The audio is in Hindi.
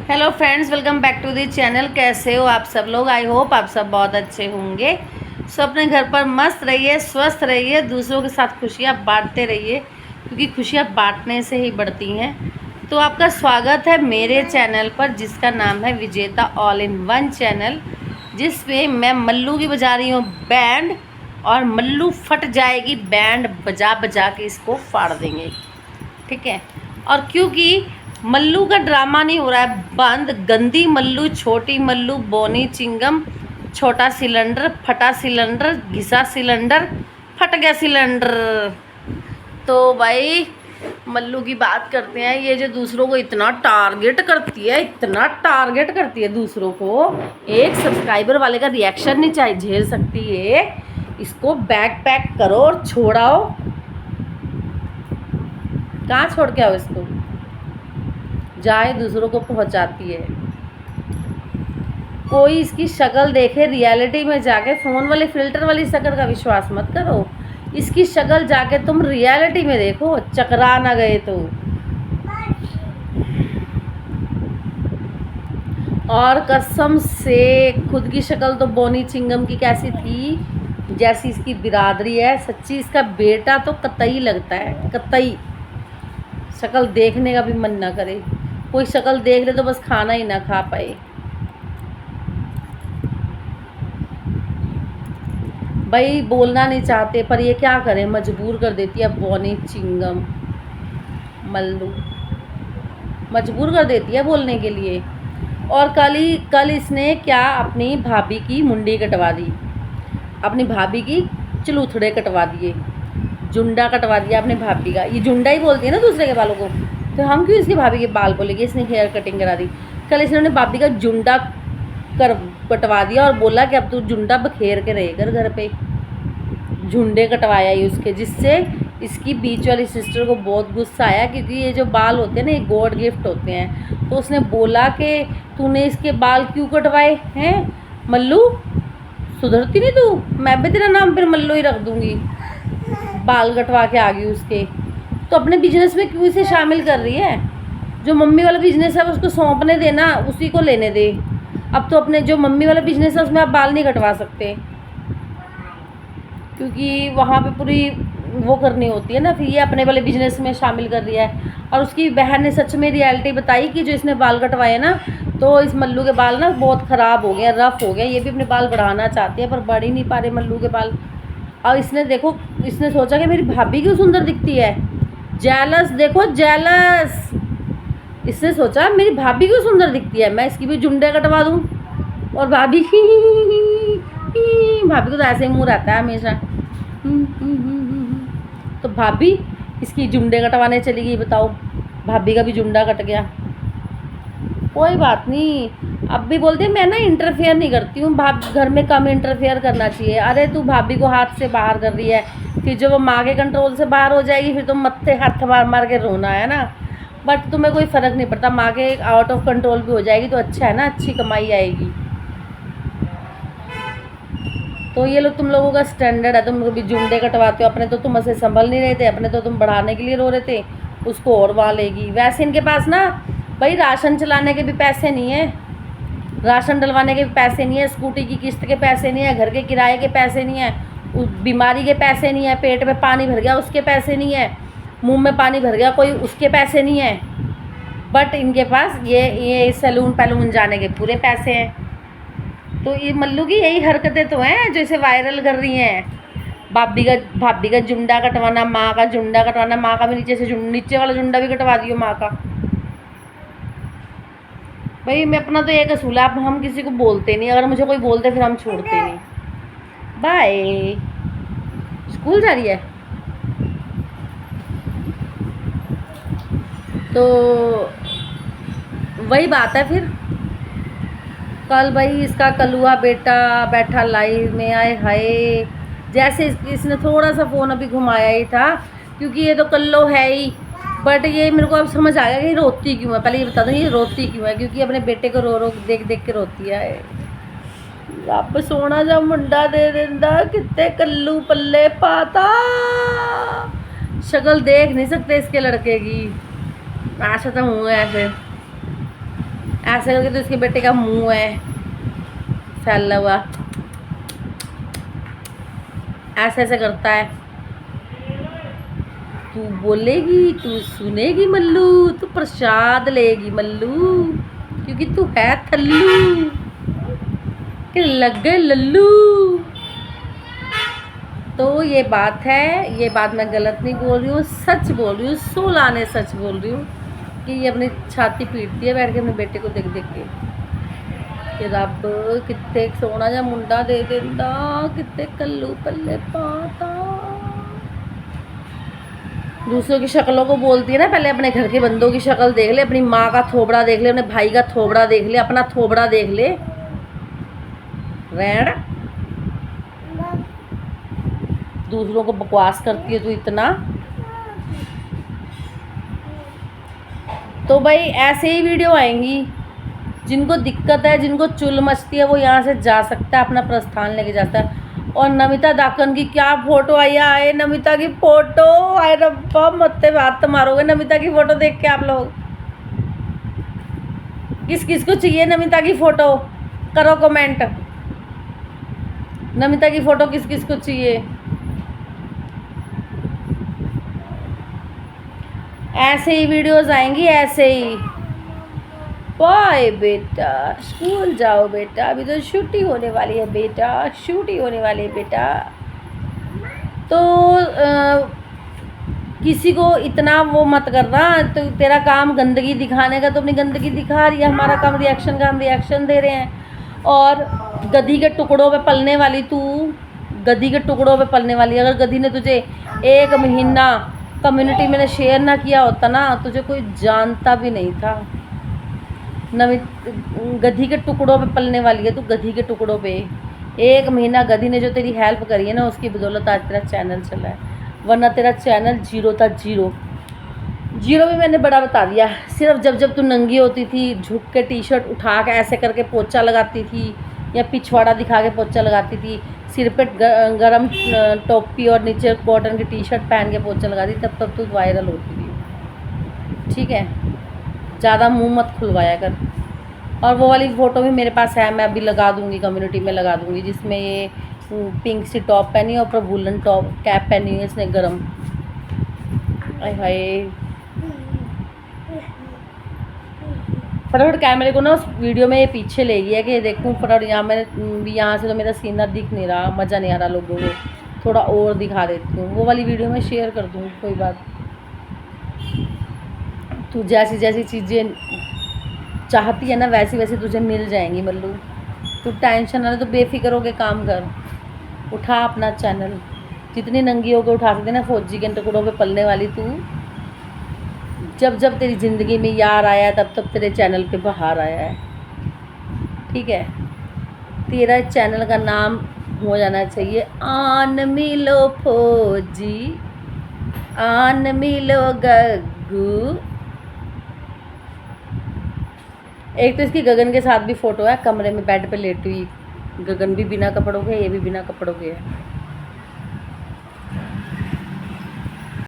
Hello friends, welcome back to the channel. कैसे हो आप सब लोग? आई होप आप सब बहुत अच्छे होंगे। अपने घर पर मस्त रहिए, स्वस्थ रहिए, दूसरों के साथ खुशियाँ बांटते रहिए, क्योंकि खुशियाँ बांटने से ही बढ़ती हैं। तो आपका स्वागत है मेरे चैनल पर, जिसका नाम है विजेता ऑल इन वन चैनल, जिस पे मैं मल्लू की बजा रही हूँ बैंड, और मल्लू फट जाएगी बैंड बजा बजा के इसको फाड़ देंगे, ठीक है। और क्योंकि मल्लू का ड्रामा नहीं हो रहा है बंद, गंदी मल्लू, छोटी मल्लू, बोनी चिंगम, छोटा सिलेंडर, फटा सिलेंडर, घिसा सिलेंडर, फट गया सिलेंडर। तो भाई मल्लू की बात करते हैं। ये जो दूसरों को इतना टारगेट करती है, इतना टारगेट करती है दूसरों को, एक सब्सक्राइबर वाले का रिएक्शन नहीं चाहिए झेल सकती है। इसको बैग पैक करो और छोड़ाओ। कहाँ छोड़ के आओ इसको? जाए दूसरों को पहुंचाती है। कोई इसकी शक्ल देखे, रियलिटी में जाके, फ़ोन वाले फिल्टर वाली शक्ल का विश्वास मत करो। इसकी शक्ल जाके तुम रियलिटी में देखो, चकरा ना गए तो। और कसम से खुद की शक्ल तो बोनी चिंगम की कैसी थी, जैसी इसकी बिरादरी है। सच्ची इसका बेटा तो कतई लगता है, कतई। शक्ल देखने का भी मन ना करे, कोई शक्ल देख ले तो बस खाना ही ना खा पाए। भाई बोलना नहीं चाहते पर ये क्या करें, मजबूर कर देती है बोनी चिंगम। मल्लू मजबूर कर देती है बोलने के लिए। और कल इसने क्या अपनी भाभी की मुंडी कटवा दी, अपनी भाभी की चलूथड़े कटवा दिए, जुंडा कटवा दिया अपने भाभी का। ये जुंडा ही बोलती है ना दूसरे के बालों को, तो हम क्यों इसकी भाभी के बाल बोलेंगे? इसने हेयर कटिंग करा दी। कल इसने अपने भाभी का जुंडा कटवा दिया और बोला कि अब तू जुंडा बखेर के रहेगा घर पे। झुंडे कटवाया ही उसके, जिससे इसकी बीच वाली सिस्टर को बहुत गुस्सा आया, क्योंकि ये जो बाल होते हैं ना, ये गॉड गिफ्ट होते हैं। तो उसने बोला कि तूने इसके बाल क्यों कटवाए हैं मल्लू? सुधरती नहीं तू? मैं भी तेरा नाम फिर मल्लू ही रख दूँगी। बाल कटवा के आ गई उसके। तो अपने बिजनेस में क्यों इसे शामिल कर रही है? जो मम्मी वाला बिजनेस है उसको सौंपने देना, उसी को लेने दे। अब तो अपने जो मम्मी वाला बिजनेस है उसमें आप बाल नहीं कटवा सकते, क्योंकि वहाँ पे पूरी वो करनी होती है ना। फिर ये अपने वाले बिजनेस में शामिल कर रही है। और उसकी बहन ने सच में रियलिटी बताई कि जो इसने बाल कटवाए ना, तो इस मल्लू के बाल ना बहुत ख़राब हो गए, रफ़ हो गए। ये भी अपने बाल बढ़ाना चाहती है पर बढ़ ही नहीं पा रहे मल्लू के बाल। और इसने देखो, इसने सोचा कि मेरी भाभी क्यों सुंदर दिखती है। जेलस, देखो जेलस। इसने सोचा मेरी भाभी क्यों सुंदर दिखती है, मैं इसकी भी जुंडे कटवा दूँ। और भाभी भाभी को तो ऐसे ही मुँह रहता है हमेशा। तो भाभी इसकी जुंडे कटवाने चली गई। बताओ, भाभी का भी जुंडा कट गया। कोई बात नहीं, अब भी बोलती है मैं ना इंटरफेयर नहीं करती हूँ, घर में कम इंटरफेयर करना चाहिए। अरे तू भाभी को हाथ से बाहर कर रही है, फिर जब वो माँ के कंट्रोल से बाहर हो जाएगी फिर तुम मत्थे हाथ मार मार के रोना है ना। बट तुम्हें कोई फ़र्क नहीं पड़ता, माँ के आउट ऑफ कंट्रोल भी हो जाएगी तो अच्छा है ना, अच्छी कमाई आएगी। तो ये लोग, तुम लोगों का स्टैंडर्ड है, तुम लोग भी जुंडे कटवाते हो। अपने तो तुम ऐसे संभल नहीं रहे थे, अपने तो तुम बढ़ाने के लिए रो रहे थे, उसको और वहाँ लेगी। वैसे इनके पास ना भाई राशन चलाने के भी पैसे नहीं है, राशन डलवाने के भी पैसे नहीं है, स्कूटी की किस्त के पैसे नहीं है, घर के किराए के पैसे नहीं है, बीमारी के पैसे नहीं है, पेट में पानी भर गया उसके पैसे नहीं है, मुंह में पानी भर गया कोई उसके पैसे नहीं है। बट इनके पास ये सैलून पैलून जाने के पूरे पैसे हैं। तो ये मल्लू की यही हरकतें तो हैं जो इसे वायरल कर रही हैं। भाभी का जुंडा कटवाना, माँ का जुंडा कटवाना, माँ का भी नीचे वाला जुंडा भी कटवा दियो माँ का। भाई मैं अपना तो एक असूल है, हम किसी को बोलते नहीं, अगर मुझे कोई बोलते फिर हम छोड़ते नहीं। बाय। स्कूल जा रही है तो वही बात है फिर। कल भाई इसका कलुआ बेटा बैठा लाइव में, आए हाय। जैसे इसने थोड़ा सा फ़ोन अभी घुमाया ही था, क्योंकि ये तो कल्लो है ही। बट ये मेरे को अब समझ आ गया कि रोती क्यों है। पहले ये बता दूँ ये रोती क्यों है, क्योंकि अपने बेटे को रो रो देख देख के रोती है। रब सोना जा मुंडा दे देंदा, कितने कल्लू पल्ले पाता। शक्ल देख नहीं सकते इसके लड़के की, ऐसा तो हूँ, ऐसे ऐसे करके तो इसके बेटे का मुंह है फैला हुआ, ऐसे ऐसे करता है। तू बोलेगी, तू सुनेगी मल्लू, तू प्रसाद लेगी मल्लू, क्योंकि तू है थल्लू कि लग गए लल्लू। तो ये बात है, ये बात मैं गलत नहीं बोल रही हूँ, सच बोल रही हूँ, 16 आने सच बोल रही हूँ कि ये अपनी छाती पीटती है बैठ के अपने बेटे को देख देख के कि रब कितने सोना जा मुंडा दे देंदा, कितने कल्लू पल्ले पाता। दूसरों की शक्लों को बोलती है ना, पहले अपने घर के बंदों की शक्ल देख ले, अपनी माँ का थोबड़ा देख ले, अपने भाई का थोबड़ा देख ले, अपना थोबड़ा देख ले। रैण दूसरों को बकवास करती है तू इतना। तो भाई ऐसे ही वीडियो आएंगी, जिनको दिक्कत है, जिनको चुल मचती है, वो यहाँ से जा सकता है, अपना प्रस्थान लेके जाता है। और नमिता दाकन की क्या फोटो आई है, नमिता की फोटो आए रब्बा, मत्ते बात मारोगे नमिता की फोटो देख के आप लोग। किस किस को चाहिए नमिता की फोटो, करो कमेंट। नमिता की फोटो किस किस को चाहिए। ऐसे ही वीडियोस आएंगी, ऐसे ही। बाय बेटा, स्कूल जाओ बेटा, अभी तो छुट्टी होने वाली है बेटा, छुट्टी होने वाली है बेटा। तो किसी को इतना वो मत करना, तो तेरा काम गंदगी दिखाने का, तो अपनी गंदगी दिखा रही है, हमारा काम रिएक्शन का, हम रिएक्शन दे रहे हैं। और गधी के टुकड़ों पे पलने वाली तू, गधी के टुकड़ों पे पलने वाली, अगर गधी ने तुझे 1 महीना कम्युनिटी में शेयर ना किया होता ना, तुझे कोई जानता भी नहीं था। गधी के टुकड़ों पे पलने वाली है तू, गधी के टुकड़ों पे। 1 महीना गधी ने जो तेरी हेल्प करी है ना, उसकी बदौलत आज तेरा चैनल चला है, वरना तेरा चैनल जीरो था, जीरो। जीरो भी मैंने बड़ा बता दिया। सिर्फ जब जब तू नंगी होती थी, झुक के टी-शर्ट उठा के ऐसे करके पोछा लगाती थी, या पिछवाड़ा दिखा के पोछा लगाती थी, सिर पे गरम टोपी और नीचे कॉटन की टी-शर्ट पहन के पोछा लगाती, तब तब तू वायरल होती थी। ठीक है, ज़्यादा मुंह मत खुलवाया कर। और वो वाली फ़ोटो भी मेरे पास है, मैं अभी लगा दूँगी, कम्युनिटी में लगा दूँगी, जिसमें ये पिंक सी टॉप पहनी है, ऊपर वुलन टॉप कैप पहनी हुई है इसने गरम। आय हाय, फटाफट कैमरे को ना उस वीडियो में ये पीछे ले गया कि देखूं फटाफट। यहाँ से तो मेरा सीना दिख नहीं रहा, मज़ा नहीं आ रहा लोगों को, थोड़ा और दिखा देती हूँ। वो वाली वीडियो में शेयर कर दूँगी, कोई बात। तू जैसी जैसी चीज़ें चाहती है ना, वैसी वैसी तुझे मिल जाएंगी मल्लू। तू टेंशन ना ले, तो बेफिक्र होके काम कर, उठा अपना चैनल। जितनी नंगी होकर उठा सकते ना, फौजी के टुकड़ों पे पलने वाली तू। जब जब तेरी ज़िंदगी में यार आया है, तब तब तेरे चैनल पे बाहर आया है। ठीक है, तेरा चैनल का नाम हो जाना चाहिए आन मिलो फौजी, आन मिलो गग्गू। एक तो इसकी गगन के साथ भी फ़ोटो है, कमरे में बेड पे लेटी हुई। गगन भी बिना कपड़ों के, ये भी बिना कपड़ों के है।